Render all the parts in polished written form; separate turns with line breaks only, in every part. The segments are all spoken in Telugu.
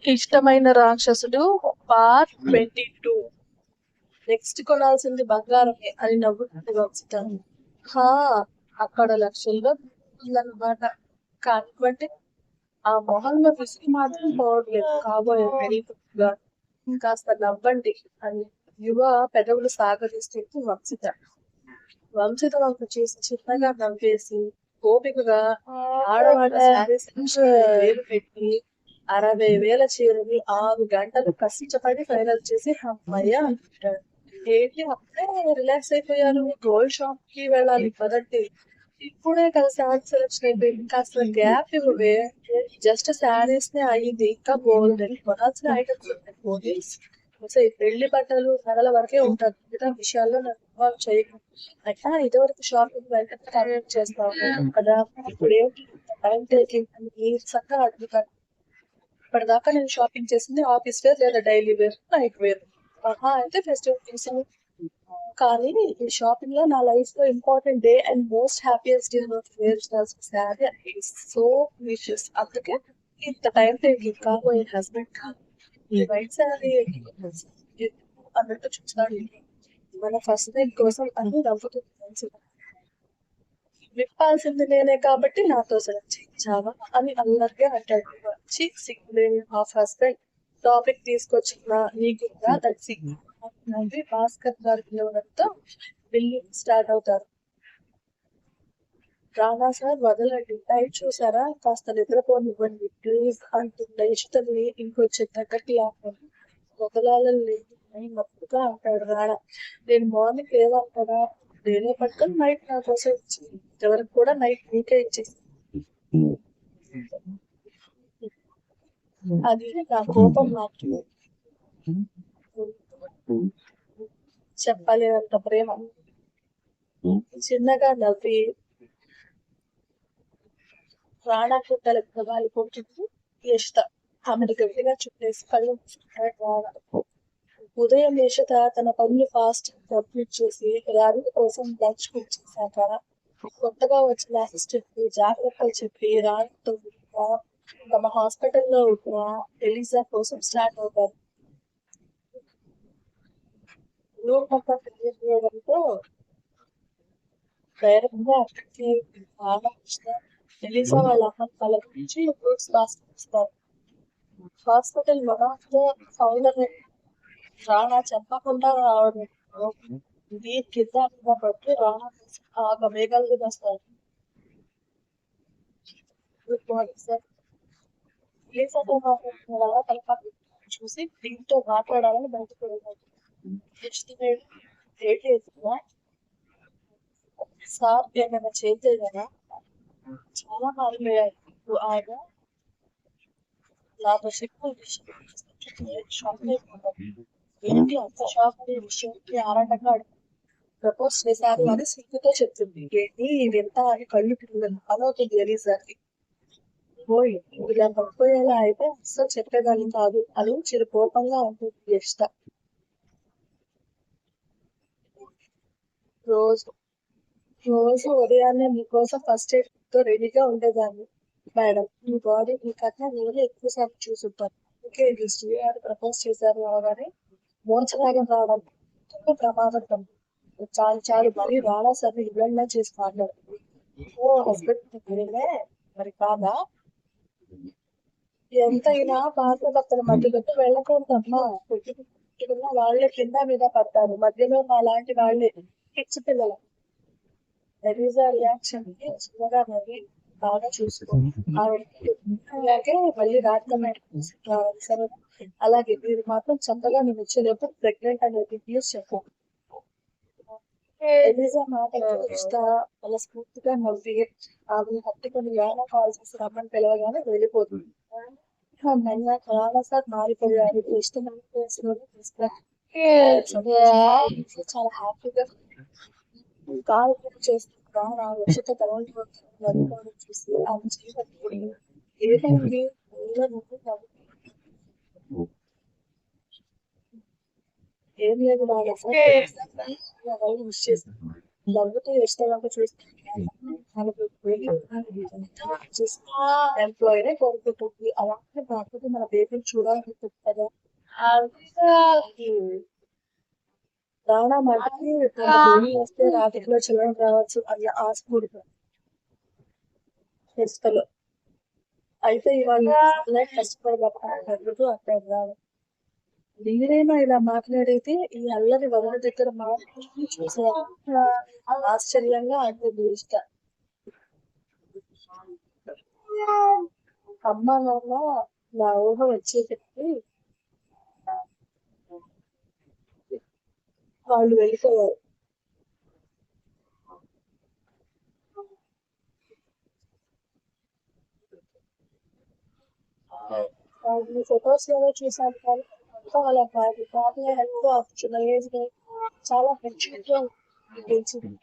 ఇష్టమైన రాక్షసుడు పార్ట్ 22. నెక్స్ట్ కొనాల్సింది బంగారమే అని నవ్వుతుంది వంశిత. హా, అక్కడ లక్షల్లో ఉందన్నమాట. కానివ్వండి, ఆ మొహంలో విసుగు మాత్రం పోవట్లేదు కాబోయే పెళ్లిగా. కాస్త నవ్వండి అని యువ పెదవులు సాగదీస్తుంది వంశిత. వంశిత వంక చూసి చిన్నగా నవ్వేసి ఓపికగా ఆడవాళ్ళ శారీస్ వేలు పెట్టి 60,000 చీరని 6 గంటలు కష్టపడి ఫైనల్ చేసి అమ్మయ్య అంటాడు. ఏంటి అప్పుడే రిలాక్స్ అయిపోయారు, గోల్డ్ షాప్ కి వెళ్ళాలి పదండి. ఇప్పుడే కదా శారీ సెలెక్షన్ అయిపోయింది, కాస్త గ్యాప్ ఇవ్వవే. జస్ట్ శారీస్ నే అయ్యింది, ఇంకా గోల్డ్ కొనాల్సిన ఐటమ్స్ ఉన్నాయి. పోలీస్ అసలు పెళ్లి బట్టలు నగల వరకే ఉంటారు, మిగతా విషయాల్లో నన్ను ఇన్వాల్వ్ చేయకు. అట్లా ఇదివరకు షాపింగ్ వెంటనే కంప్లీట్ చేస్తాము కదా, ఇప్పుడు ఏంటి టైం టేకింగ్ అని నీరసంగా అడుగుతాను. ఇప్పటిదాకా నేను షాపింగ్ చేసింది ఆఫీస్ వేర్ లేదా డైలీ వేర్, నైట్ వేర్, అయితే ఫెస్టివల్ థింగ్స్. కానీ ఈ షాపింగ్ లో నా లైఫ్ లో important day and most happiest day wear sari so wishes. అందుకే ఇంత టైం టేకింగ్. కాబోయే హస్బెండ్ కాదు, ఈ వైట్ శారీ అన్నట్టు చూస్తాడు. మన ఫస్ట్ నైట్ కోసం అని నవ్వుతుంది. విప్పాల్సింది నేనే కాబట్టి నాతో సెలెక్ట్ చేయించావా అని అల్లరిగా అంటాడు. వచ్చి సిగ్గులేని హాఫ్ హస్బెండ్ టాపిక్ తీసుకొచ్చిన నీకు దట్ సిగ్గు నవ్వి భాస్కర్ గారు పిలవడంతో బిల్లు స్టార్ట్ అవుతారు. రానా సార్ వదలండి, టైట్ చూసారా, కాస్త నిద్రపోనివ్వండి ప్లీజ్ అంటున్న ఇష్టతని ఇంకొంచెం దగ్గరికి లాక్కొని మొదలాలని మప్పుగా అంటాడు రానా. నేను మార్నింగ్ లేదంటాడా, నేనే పట్టుకొని నైట్ నా కోసం ఇచ్చింది, ఇంతవరకు కూడా నైట్ నీకే ఇచ్చేసి. అది నా కోపం మాత్రమే, చెప్పలేనంత ప్రేమ. చిన్నగా నవ్వి రాణా కుట్టల ప్రభావి కొట్టుకు యష్ట ఆమెను గట్టిగా చుట్టేసి కళ్ళు మూసుకున్నాడు రాణా. ఉదయం యషిత తన పనులు ఫాస్ట్ కంప్లీట్ చేసి రాణి కోసం లంచ్ కుక్ చేశాక కొత్తగా వచ్చిన అసిస్టెంట్ జాగ్రత్తలు చెప్పి రాణితో తమ హాస్పిటల్లో ఉన్న ఎలిజా కోసం స్టార్ట్ అవుతారు. రూమ్ మొత్తం క్లియర్ చేయడంతో డైరెక్ట్ గా అక్కడికి ఎలిజా వాళ్ళ అమ్మ వాళ్ళ గురించి ఫ్రూట్స్ బాస్కెట్ ఇస్తారు. Hospital one of the founder Rana చెప్పకుండా రావడం దీని కింద మీద పట్టి రాణా ఆ మేఘాలు వస్తారు. Good morning sir. ఎలిజాతో మాట్లాడుతున్న రాణా తలపాటు చూసి దీంతో మాట్లాడాలని బయటకు వెళ్ళాడు. ఏంటి సార్ ఏమైనా చేంజ్ అయ్యారా, చాలా మారిపోయాయి ఆయన నాతో సింపుల్ షాక్ అయిపోతాడు. ఏంటి అంత షాక్ అనే విషయంకి ఆరాటంగా ప్రపోజ్ చేశారు అని సిగ్గుతో చెప్తుంది. ఏంటి ఇదంతా అని కళ్ళు తిరిగి అనవుతుంది ఎలీజాకి. పోయి ఇలా పడిపోయేలా అయితే అస్సలు చెప్పేదాన్ని కాదు అని చిరు కోపంగా ఉంటుంది యష్ట. రోజు రోజు ఉదయాన్నే మీకోసం ఫస్ట్ ఎయిడ్ తో రెడీగా ఉండేదాన్ని మేడం. మీ బాడీ మీకన్నా నేనే ఎక్కువసార్లు చూసుంటాను. ఓకే గారు ప్రపోజ్ చేశారు అవగానే మోర్చలాగా రావడం ప్రమాదం. చాలు చాలు మరీ రాడా సరే ఇళ్ళన్నా చేసి మాట్లాడుతుంది. ఓ హస్బెండ్ మరి కాదా, ఎంతైనా భార్య భర్తల మధ్యలోకి వెళ్ళకూడదమ్మా. పెట్టుకున్న వాళ్ళే కింద మీద పడతారు, మధ్యలో మా లాంటి వాళ్ళే పిచ్చి పిల్లలు. ఎలిజా రియాక్షన్ కి చిన్నగా నవ్వి బాగా చూసుకో, అలాగే మళ్ళీ రాత్రి సరే అలాగే మీరు మాత్రం చక్కగా నేను వచ్చేలోపు ప్రెగ్నెంట్ అనేది న్యూస్ చెప్పు. ఎలిజా మాట ఇస్తా అలా స్ఫూర్తిగా నవ్వి ఆమె హత్తుకొని యానా కాల్ చేసి రమ్మని పిలవగానే వెళ్ళిపోతుంది. చాలా సార్ మారిపోయారు, ఇష్టమైన ప్లేస్ లోనే తీసుకురా. చాలా హ్యాపీగా కాల్ చేస్తున్నా నా ఉచిత తలవంటి చూసి ఆమె చేయబడి ఏమైంది ఏం లేదు మిస్ చేసి నవ్వుతూ ఇష్టంగా చూస్తున్నాను. ఎంప్లాయీనే కోరుకుంటుంది. అలాంటి కాకపోతే మన బేబీని చూడాలనుకుంటుంది కదా. రావడం మటుకి తన బేబీ వస్తే రాత్రిలో చిల్డ్రన్ రావచ్చు అన్న ఆశ కూడుతుంది చేస్తలో. అయితే ఇవాళ కష్టపడబడుతూ అక్కడ రావడం. మీరైనా ఇలా మాట్లాడితే ఈ అల్లరి వదల దగ్గర మాట్లాడి చూసారు ఆశ్చర్యంగా అంటే ఇష్ట అమ్మ నాన్న నా ఊహ వచ్చేసరికి వాళ్ళు వెళ్ళిపోయారు. వాళ్ళని ఫొటోస్ లోనే చూసాను కానీ అలా కాదు. బాగా హెల్త్ చిన్న ఏజ్ లో చాలా మంచిగా తెలిసింది.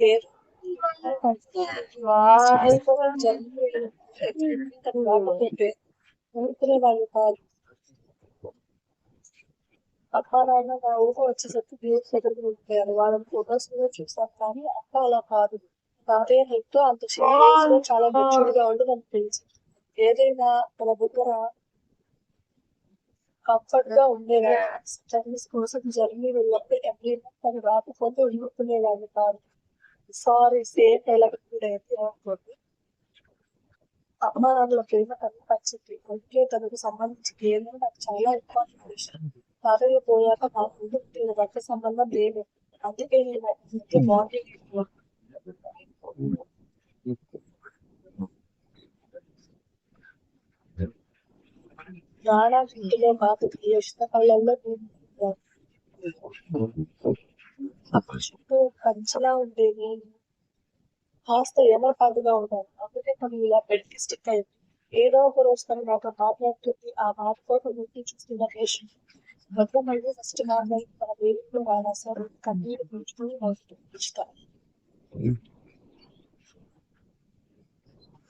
పేరు ఊరుకునే వాళ్ళు కాదు. అక్క నాన్న నా ఊహ వచ్చేసరికి దేవుడి దగ్గరికి వెళ్ళిపోయారు. వాళ్ళని ఫొటోస్ లో చూసాను కానీ అక్క అలా కాదు. తాతయ్య హెల్త్ అంత చిన్న వయసులో చాలా మెచ్యూర్ గా ఉండి మనకు తెలుసు. ఏదైనా తన దగ్గర కంఫర్ట్ గా ఉండేవాడు. స్టడీస్ కోసం జర్నీ వెళ్ళినప్పుడు ఎప్పుడైనా తను రాకపోతే ఊరుకునేవాడిని కాదు. సారీ సేమ్ డైలాగ్ అయితే అనుకోండి. అమ్మ నాన్నల ప్రేమ తనకు నచ్చింది. అందుకే తనకు సంబంధించి ఏమైనా నాకు చాలా ఇంపార్టెంట్ విషయం. తాతయ్య పోయాక మా ముందు పుట్టిన రక్త సంబంధం లేదు. అందుకే నేను ఇంటి బాండింగ్ ఎక్కువ. నానా ఇంటిలో బాధ ఇష్ట కళ్ళల్లో అప్పుడు చుట్టూ కంచెలా ఉండేది. కాస్త ఏమరపాటుగా ఉంటాను. అందుకే తను ఇలా పెట్టి స్టిక్ అయింది. ఏదో ఒక రోజు తను నాతో మాట్లాడుతుంది. ఆ మాట కోసం గుర్తు చూస్తున్న పేషెంట్ భద్ర మళ్ళీ ఫస్ట్ మాట్లాడి తన వేదికలో రాసారు. కన్నీరు పీల్చుకుని ఇష్టం.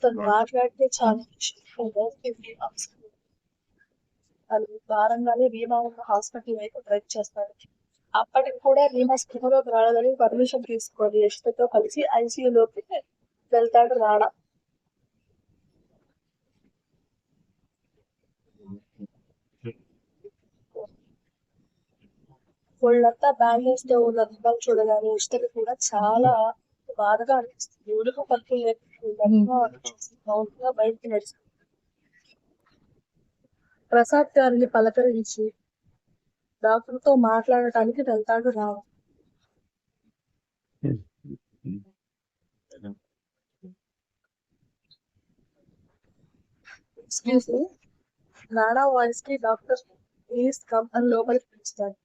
తను మాట్లాడితే చాలా అది భారంగానే రీమా ఉన్న హాస్పిటల్ వైపు డ్రైవ్ చేస్తాడు. అప్పటికి కూడా రీమా స్పృహలోకి రాలేదని పర్మిషన్ తీసుకొని యశ్వతో కలిసి ఐసీయూలోకి వెళ్తాడు రాణా. వాళ్ళంతా బ్యాండేజ్ తో ఉన్న దిబ్బలు చూడగానే ఇష్టకి కూడా చాలా బాధగా అనిపిస్తుంది. ఉడుకు పక్కన లేకుండా బయటికి నడుస్తుంది. ప్రసాద్ గారిని పలకరించి డాక్టర్తో మాట్లాడటానికి వెళ్తాడు రావు. ఎక్స్క్యూజ్ మీ, రాణా వాయిస్ కి డాక్టర్ ప్లీజ్ కమ్ అని లోపలికి పిలుస్తాడు.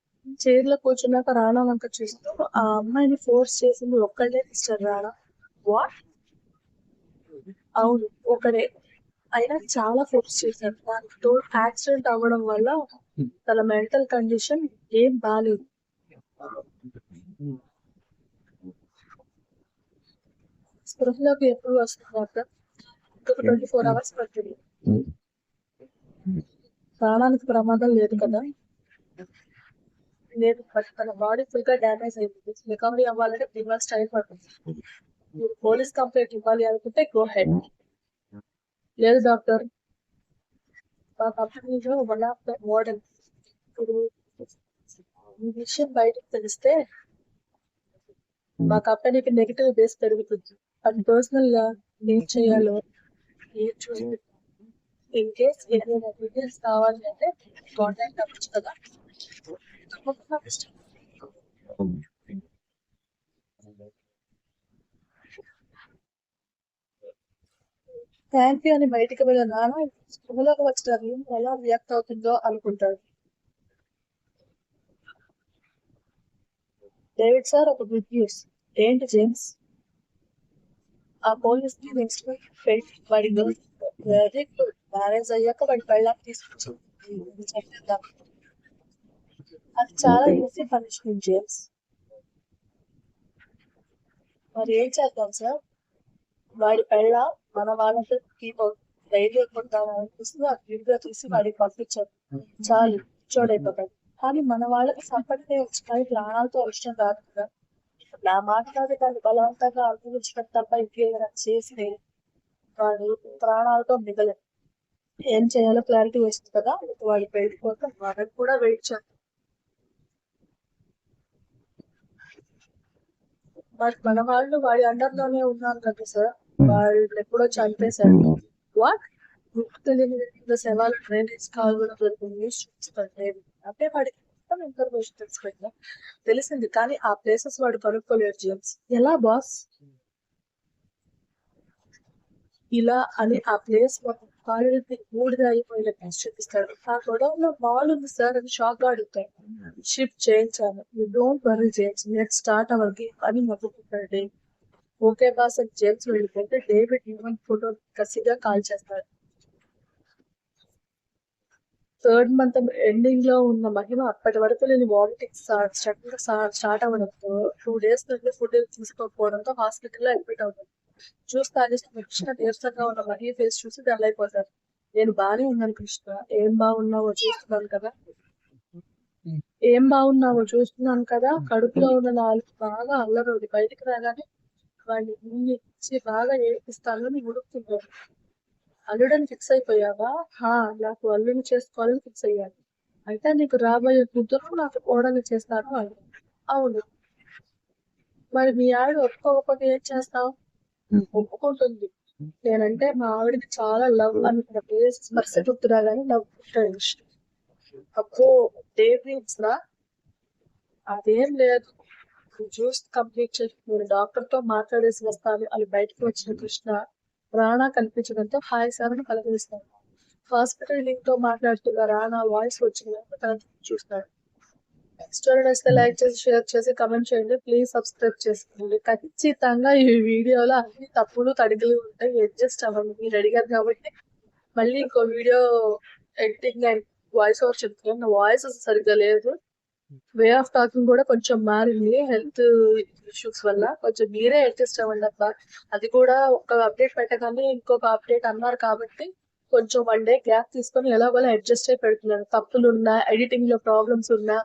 చైర్ లో కూర్చున్నాక రాణా వంక చూస్తూ ఆ అమ్మాయిని ఫోర్స్ చేసింది ఒక్కడే మిస్టర్ రాణా. వాట్? అవును ఒకడే. అయినా చాలా ఫోర్స్ చేశారు. దానికి తోడు యాక్సిడెంట్ అవ్వడం వల్ల తన మెంటల్ కండిషన్ ఏం బాలేదు. స్పృహలోకి ఎప్పుడు వస్తుంది డాక్టర్? 24 hours పడుతుంది. ప్రాణానికి ప్రమాదం లేదు కదా? లేదు, బట్ తన బాడీ ఫుల్ గా డ్యామేజ్ అయిపోయింది. రికవరీ అవ్వాలంటే 3 months టైం పడుతుంది. మీరు పోలీస్ కంప్లైంట్ ఇవ్వాలి అనుకుంటే గో హెడ్. లేదు డాక్టర్, మా కంపెనీలో వన్ ఆఫ్ ద మోడల్ ఇప్పుడు ఈ విషయం బయటకు తెలిస్తే మా కంపెనీకి నెగిటివ్ బేస్ పెరుగుతుంది. అది పర్సనల్ గా ఏం చేయాలో ఏం చూసి ఇన్ కేస్ ఏదైనా డీటెయిల్స్ కావాలి అంటే కాంటాక్ట్ అవ్వచ్చు కదా. థ్యాంక్ యూ అని బయటికి వెళ్ళిన నాన్న స్కూల్లోకి వచ్చిన రూమ్ ఎలా రియాక్ట్ అవుతుందో అనుకుంటాడు. డేవిడ్ సార్ ఒక గుడ్ న్యూస్. ఏంటి జేమ్స్? ఆ పోలీస్ కి నెక్స్ట్ వీక్ ఫెయిట్ వాడి వెరీ గుడ్. మ్యారేజ్ అయ్యాక వాడి పెళ్ళాన్ని తీసుకొచ్చి చెప్పేద్దాం. అది చాలా ఈజీ పనిష్మెంట్ జేమ్స్. మరి ఏం చేద్దాం సార్? వాడి పెళ్ళ మన వాళ్ళతో కీప్ ధైర్యం కొడతామని అనిపిస్తుంది. ఆ క్లిప్ గా తీసి వాడికి పంపించారు చాలు. పిచ్చోడైపోతాడు. కానీ మన వాళ్ళకి సంపదనే వచ్చినాయి, ప్రాణాలతో వచ్చిన రాదు కదా. నా మాట కాదు, దాన్ని బలవంతంగా అనుభవించడం తప్ప ఇంకేదైనా చేస్తే వాడు ప్రాణాలతో మిగలడు. ఏం చేయాలో క్లారిటీ వస్తుంది కదా, వాడి పెళ్లి కోసం మనం కూడా వెయిట్ చేస్తాం. బట్ మన వాళ్ళు వాడి అండర్ లోనే ఉన్నారు కదా సార్. వాళ్ళు ఎప్పుడో చంపేశారు. వాట్? తెలియని శవాలు డ్రైనేజ్ కాలువలో న్యూస్ చూస్తుంటే అంటే వాడికి మొత్తం ఇన్ఫర్మేషన్ తెలిసిపోయిందా? తెలిసింది, కానీ ఆ ప్లేసెస్ వాడు కనుక్కోలేడు జేమ్స్. ఎలా బాస్? ఇలా అని ఆ ప్లేస్ కాలేజీ బూడిద అయిపోయిన ప్లేస్ చూపిస్తాడు. ఆ గొడవలో మాల్ ఉంది సార్ అని షాక్ గా అడుగుతాడు. షిఫ్ట్ చేయించాను. You don't worry James, let start our game అని మొదలుపెట్టాడు. ఓకే బాస్ అని జేమ్స్ వెళ్ళిపోతే డేవిడ్ న్యూమన్ ఫోటో కసిగా కాల్ చేస్తాడు. థర్డ్ మంత్ ఎండింగ్ లో ఉన్న మహిమ అప్పటి వరకు నేను వామిటింగ్ స్టార్ట్ అవ్వడంతో 2 days నుండి ఫుడ్ తీసుకోకపోవడంతో హాస్పిటల్లో అడ్మిట్ అవుతాను. చూస్తానే కృష్ణ నీరసంగా ఉన్న మహిళ ఫేస్ చూసి డల్ అయిపోతారు. నేను బానే ఉన్నాను కృష్ణ, ఏం బాగున్నావో చూస్తున్నాను కదా. కడుపులో ఉన్న నాలుగు బాగా అల్లరవుడి బయటికి రాగానే వాడిని ముందు ఇచ్చి బాగా ఏడిపిస్తానని ఉడుకుతుంటాడు. అల్లుడని ఫిక్స్ అయిపోయావా? హా, నాకు అల్లుని చేసుకోవాలని ఫిక్స్ అయ్యాను. అయితే నీకు రాబోయే కూతురు నాకు కోడలు చేస్తాను అని. అవును. మరి మీ ఆవిడ ఒప్పుకోకపోతే ఏం చేస్తావు? ఒప్పుకుంటుంది. నేనంటే మా ఆవిడకి చాలా లవ్ అనుకున్న ప్లేస్ స్పర్శ గుర్తురాగానే నవ్వుకుంటాడు విష్ణు. అబ్బో, డే డ్రీమ్స్ రా? అదేం లేదు. జ్యూస్ కంప్లీట్ చేసి నేను డాక్టర్ తో మాట్లాడేసి వస్తాను అని బయటకు వచ్చిన కృష్ణ రాణా కనిపించడంతో హాయ్ సార్ అని పలకరిస్తాడు. హాస్పిటల్ లింక్ తో మాట్లాడుతున్న రాణా వాయిస్ వచ్చింది తన చూస్తాడు. స్టోరీ నచ్చితే లైక్ చేసి, షేర్ చేసి, కమెంట్ చేయండి. ప్లీజ్ సబ్స్క్రైబ్ చేసుకోండి. ఖచ్చితంగా ఈ వీడియోలో అన్ని తప్పులు తడికలు ఉంటాయి, అడ్జస్ట్ అవ్వండి. మీరు అడిగారు కాబట్టి మళ్ళీ ఇంకో video editing and voice over చెప్తున్నాను. నా వాయిస్ సరిగ్గా లేదు, వే ఆఫ్ టాకింగ్ కూడా కొంచెం మారింది హెల్త్ ఇష్యూస్ వల్ల. కొంచెం మీరే అడ్జస్ట్ అవ్వండి అబ్బా. అది కూడా ఒక అప్డేట్ పెట్టగానే ఇంకొక అప్డేట్ అన్నారు కాబట్టి కొంచెం 1 day గ్యాప్ తీసుకొని ఎలాగోలా అడ్జస్ట్ అయి పెడుతున్నాను. తప్పులు ఉన్నా, ఎడిటింగ్ లో ప్రాబ్లమ్స్ ఉన్నా,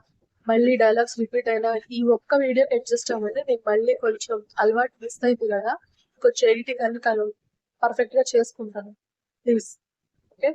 మళ్ళీ డైలాగ్స్ రిపీట్ అయినా ఈ ఒక్క వీడియో అడ్జస్ట్ అవ్వండి. నేను మళ్ళీ కొంచెం అలవాటు మిస్ అయింది కదా, కొంచెం ఎడిటింగ్ అని పర్ఫెక్ట్ గా చేసుకుంటాను ప్లీజ్. ఓకే.